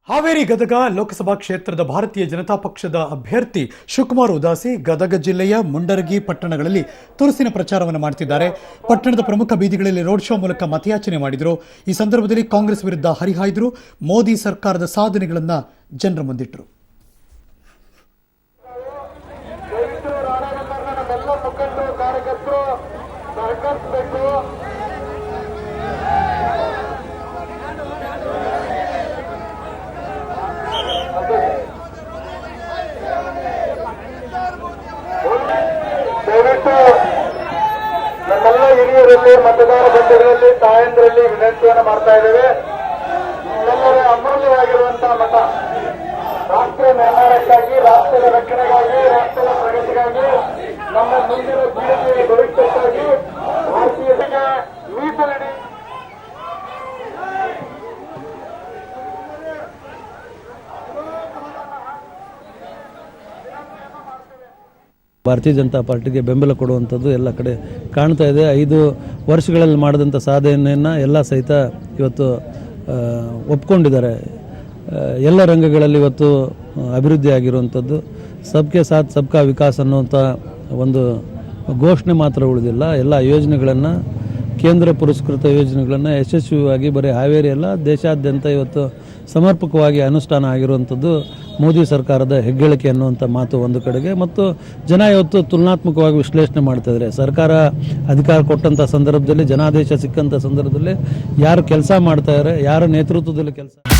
ಹಾವೇರಿ ಗದಗ ಲೋಕಸಭಾ ಕ್ಷೇತ್ರದ ಭಾರತೀಯ ಜನತಾ ಪಕ್ಷದ ಅಭ್ಯರ್ಥಿ ಶಿವಕುಮಾರ್ ಉದಾಸಿ ಗದಗ ಜಿಲ್ಲೆಯ ಮುಂಡರಗಿ ಪಟ್ಟಣಗಳಲ್ಲಿ ತುರುಸಿನ ಪ್ರಚಾರವನ್ನು ಮಾಡುತ್ತಿದ್ದಾರೆ. ಪಟ್ಟಣದ ಪ್ರಮುಖ ಬೀದಿಗಳಲ್ಲಿ ರೋಡ್ ಶೋ ಮೂಲಕ ಮತಯಾಚನೆ ಮಾಡಿದರು. ಈ ಸಂದರ್ಭದಲ್ಲಿ ಕಾಂಗ್ರೆಸ್ ವಿರುದ್ಧ ಹರಿಹಾಯ್ದರು. ಮೋದಿ ಸರ್ಕಾರದ ಸಾಧನೆಗಳನ್ನು ಜನರ ಮುಂದಿಟ್ಟರು. ದಯವಿಟ್ಟು ನಮ್ಮೆಲ್ಲ ಹಿರಿಯರಲ್ಲಿ ಮತದಾರ ಬಂಧುಗಳಲ್ಲಿ ತಾಯಂದ್ರಲ್ಲಿ ವಿನಂತಿಯನ್ನು ಮಾಡ್ತಾ ಇದ್ದೇವೆ. ನಿಮ್ಮೆಲ್ಲರ ಅಮೂಲ್ಯವಾಗಿರುವಂತಹ ಮತ ರಾಷ್ಟ್ರ ನಿರ್ಮಾಣಕ್ಕಾಗಿ, ರಾಷ್ಟ್ರದ ರಕ್ಷಣೆಗಾಗಿ, ರಾಷ್ಟ್ರದ ಪ್ರಗತಿಗಾಗಿ, ನಮ್ಮ ಮುಂದಿನ ಪೀಳಿಗೆಯ ಭವಿಷ್ಯಕ್ಕಾಗಿ ಭಾರತೀಯರಿಗೆ ಮೀಸಲಿಡಿ. ಭಾರತೀಯ ಜನತಾ ಪಾರ್ಟಿಗೆ ಬೆಂಬಲ ಕೊಡುವಂಥದ್ದು ಎಲ್ಲ ಕಡೆ ಕಾಣ್ತಾ ಇದೆ. 5 ವರ್ಷಗಳಲ್ಲಿ ಮಾಡಿದಂಥ ಸಾಧನೆಯನ್ನು ಎಲ್ಲ ಸಹಿತ ಇವತ್ತು ಒಪ್ಕೊಂಡಿದ್ದಾರೆ. ಎಲ್ಲ ರಂಗಗಳಲ್ಲಿ ಇವತ್ತು ಅಭಿವೃದ್ಧಿ ಆಗಿರುವಂಥದ್ದು. ಸಬ್ಕೆ ಸಾಥ್ ಸಬ್ಕಾ ವಿಕಾಸ್ ಅನ್ನುವಂಥ ಒಂದು ಘೋಷಣೆ ಮಾತ್ರ ಉಳಿದಿಲ್ಲ. ಎಲ್ಲ ಯೋಜನೆಗಳನ್ನು, ಕೇಂದ್ರ ಪುರಸ್ಕೃತ ಯೋಜನೆಗಳನ್ನು ಯಶಸ್ವಿಯಾಗಿ ಬರೀ ಹಾವೇರಿ ಅಲ್ಲ, ದೇಶಾದ್ಯಂತ ಇವತ್ತು ಸಮರ್ಪಕವಾಗಿ ಅನುಷ್ಠಾನ ಆಗಿರುವಂಥದ್ದು ಮೋದಿ ಸರ್ಕಾರದ ಹೆಗ್ಗಳಿಕೆ ಅನ್ನುವಂಥ ಮಾತು ಒಂದು ಕಡೆಗೆ. ಮತ್ತು ಜನ ಇವತ್ತು ತುಲನಾತ್ಮಕವಾಗಿ ವಿಶ್ಲೇಷಣೆ ಮಾಡ್ತಾಯಿದ್ದಾರೆ. ಸರ್ಕಾರ ಅಧಿಕಾರ ಕೊಟ್ಟಂಥ ಸಂದರ್ಭದಲ್ಲಿ, ಜನಾದೇಶ ಸಿಕ್ಕಂಥ ಸಂದರ್ಭದಲ್ಲಿ ಯಾರು ಕೆಲಸ ಮಾಡ್ತಾಯಿದ್ದಾರೆ, ಯಾರ ನೇತೃತ್ವದಲ್ಲಿ ಕೆಲಸ